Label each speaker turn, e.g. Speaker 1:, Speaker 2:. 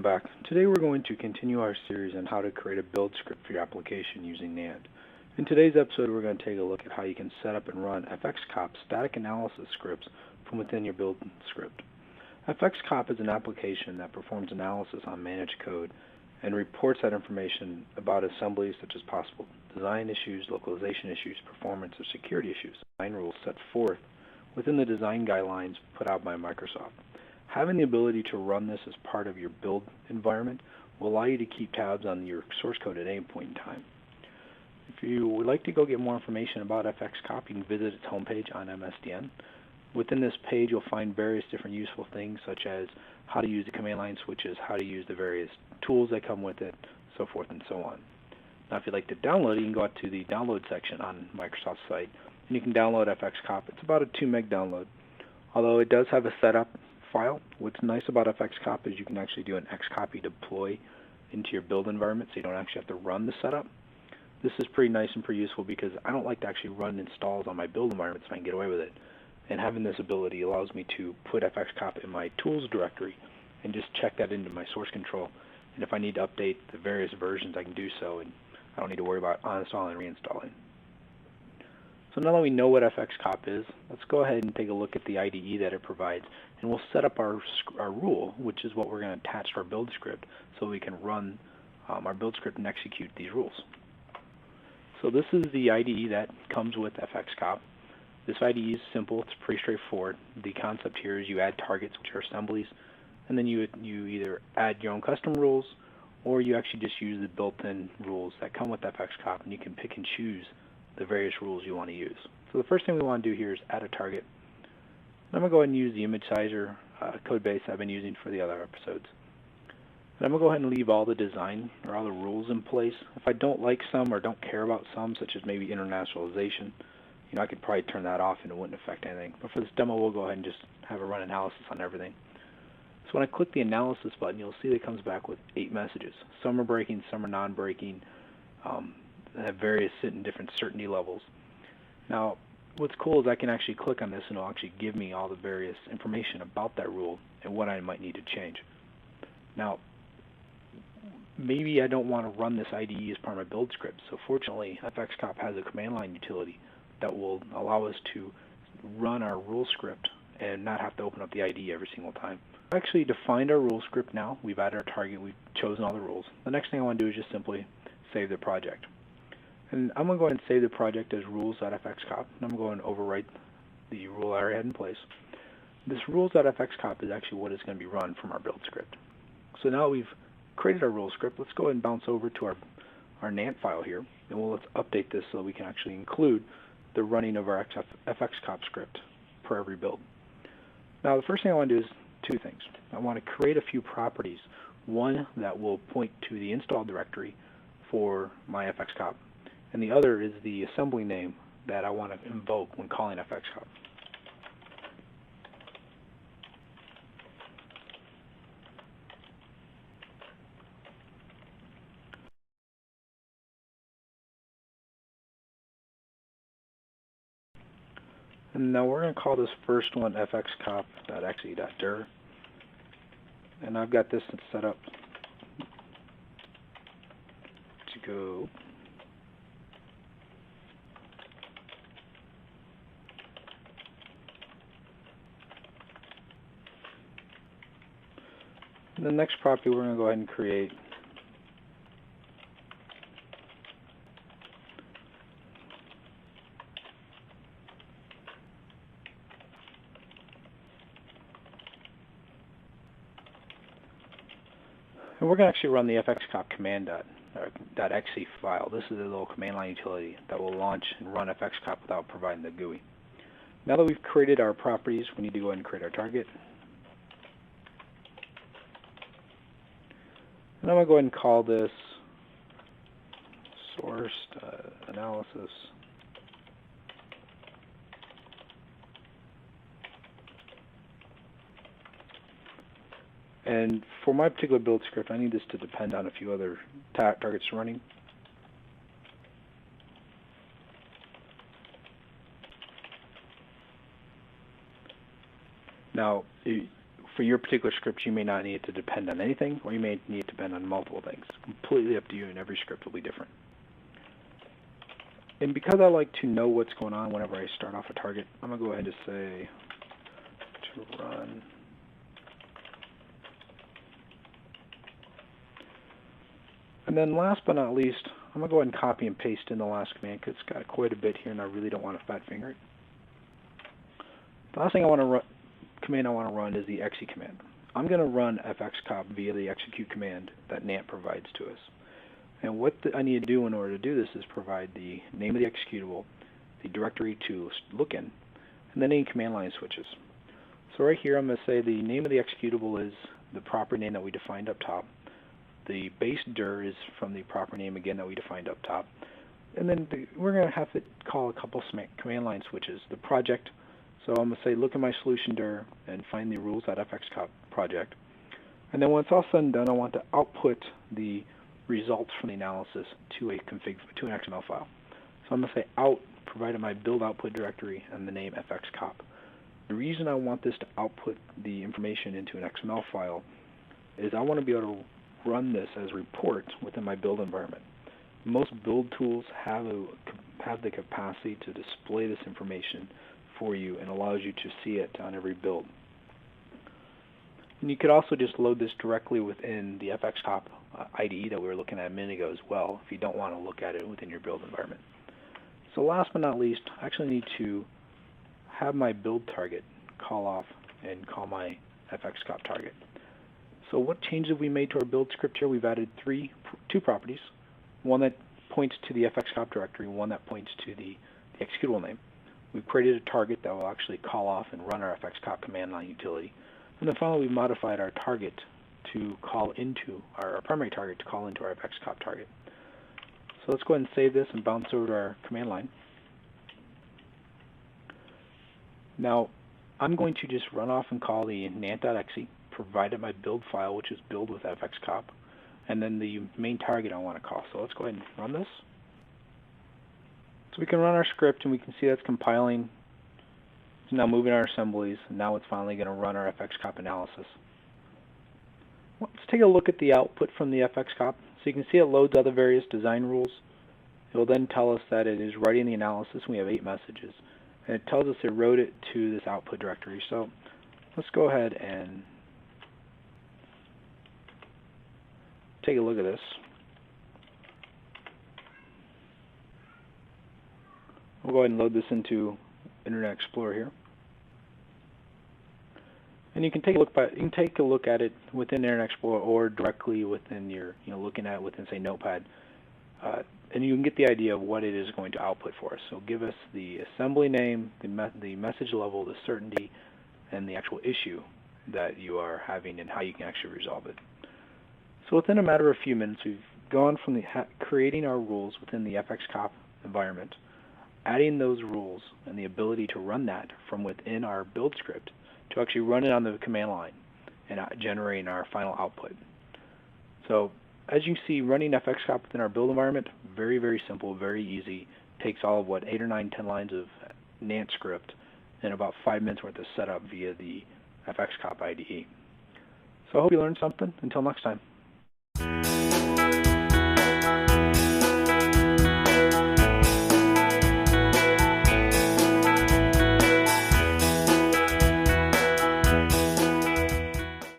Speaker 1: back. Today we're going to continue our series on how to create a build script for your application using Nant. In today's episode we're going to take a look at how you can set up and run fxCop static analysis scripts from within your build script. fxCop is an application that performs analysis on managed code and reports that information about assemblies such as possible design issues, localization issues, performance, or security issues. Design rules set forth within the design guidelines put out by Microsoft. Having the ability to run this as part of your build environment will allow you to keep tabs on your source code at any point in time. If you would like to go get more information about fxCop, you can visit its homepage on MSDN. Within this page you'll find various different useful things such as how to use the command line switches, how to use the various tools that come with it, so forth and so on. Now if you'd like to download it, you can go out to the download section on Microsoft's site and you can download fxCop. It's about a 2 meg download. Although it does have a setup file, what's nice about fxCop is you can actually do an xcopy deploy into your build environment so you don't actually have to run the setup. This is pretty nice and pretty useful because I don't like to actually run installs on my build environment so I can get away with it. And having this ability allows me to put fxCop in my tools directory and just check that into my source control. And if I need to update the various versions, I can do so, and I don't need to worry about uninstalling and reinstalling. So now that we know what fxCop is, let's go ahead and take a look at the IDE that it provides, and we'll set up our rule, which is what we're going to attach to our build script so we can run our build script and execute these rules. So this is the IDE that comes with fxCop. This IDE is simple, it's pretty straightforward. The concept here is you add targets, which are assemblies, and then you either add your own custom rules or you actually just use the built-in rules that come with fxCop, and you can pick and choose the various rules you want to use. So the first thing we want to do here is add a target. I'm going to go ahead and use the image sizer code base I've been using for the other episodes. And I'm going to go ahead and leave all the design or all the rules in place. If I don't like some or don't care about some, such as maybe internationalization, I could probably turn that off and it wouldn't affect anything. But for this demo, we'll go ahead and just have a run analysis on everything. So when I click the analysis button, you'll see that it comes back with 8 messages. Some are breaking, some are non-breaking. They have various different certainty levels. Now, what's cool is I can actually click on this and it'll actually give me all the various information about that rule and what I might need to change. Now, maybe I don't want to run this IDE as part of my build script, so fortunately fxCop has a command line utility that will allow us to run our rule script and not have to open up the IDE every single time. We've actually defined our rule script now. We've added our target, we've chosen all the rules. The next thing I want to do is just simply save the project. And I'm going to go ahead and save the project as rules.fxCop, and I'm going to overwrite the rule I already had in place. This rules.fxCop is actually what is going to be run from our build script. So now we've created our rule script, let's go ahead and bounce over to our Nant file here, and let's update this so we can actually include the running of our fxCop script per every build. Now the first thing I want to do is 2 things. I want to create a few properties. One that will point to the install directory for my fxCop, and the other is the assembly name that I want to invoke when calling fxCop. And now we're going to call this first one fxCop.exe.dir, and I've got this set up to go the next property we're going to go ahead and create and we're going to actually run the fxCop command.exe file. This is a little command line utility that will launch and run fxCop without providing the GUI. Now that we've created our properties, we need to go ahead and create our target. And I'm going to go ahead and call this source analysis. And for my particular build script, I need this to depend on a few other targets running. Now, for your particular script, you may not need it to depend on anything, or you may need it to depend on multiple things. Completely up to you, and every script will be different. And because I like to know what's going on whenever I start off a target, I'm going to go ahead and say to run and then last but not least, I'm going to go ahead and copy and paste in the last command because it's got quite a bit here and I really don't want to fat finger it. The last thing command I want to run is the exe command. I'm going to run fxCop via the execute command that Nant provides to us. And what I need to do in order to do this is provide the name of the executable, the directory to look in, and then any command line switches. So right here I'm going to say the name of the executable is the proper name that we defined up top. The base dir is from the proper name again that we defined up top. And then we're going to have to call a couple command line switches. The project, so I'm going to say look at my solution dir and find the rules.fxCop project. And then when it's all said and done, I want to output the results from the analysis to an XML file. So I'm going to say out, provided my build output directory and the name fxCop. The reason I want this to output the information into an XML file is I want to be able to run this as reports within my build environment. Most build tools have the capacity to display this information for you and allows you to see it on every build. And you could also just load this directly within the fxCop IDE that we were looking at a minute ago as well if you don't want to look at it within your build environment. So last but not least, I actually need to have my build target call off and call my fxCop target. So what changes have we made to our build script here? We've added two properties, one that points to the fxCop directory, one that points to the executable name. We've created a target that will actually call off and run our fxCop command line utility. And then finally, we've modified our target to call into our primary target to call into our fxCop target. So let's go ahead and save this and bounce over to our command line. Now, I'm going to just run off and call the nant.exe, provided my build file, which is build with fxCop, and then the main target I want to call. So let's go ahead and run this. So we can run our script, and we can see that's compiling. It's now moving our assemblies, and now it's finally going to run our fxCop analysis. Let's take a look at the output from the fxCop. So you can see it loads other various design rules. It will then tell us that it is writing the analysis. We have 8 messages. And it tells us it wrote it to this output directory. So let's go ahead and take a look at this. We'll go ahead and load this into Internet Explorer here. And you can take a look at it within Internet Explorer or directly within your, looking at it within, say, Notepad. And you can get the idea of what it is going to output for us. So give us the assembly name, the message level, the certainty, and the actual issue that you are having and how you can actually resolve it. So within a matter of a few minutes, we've gone from creating our rules within the fxCop environment, adding those rules and the ability to run that from within our build script to actually run it on the command line and generating our final output. So as you see, running fxCop within our build environment, very, very simple, very easy. Takes all of 8 or 9, 10 lines of Nant script and about 5 minutes worth of setup via the fxCop IDE. So I hope you learned something. Until next time.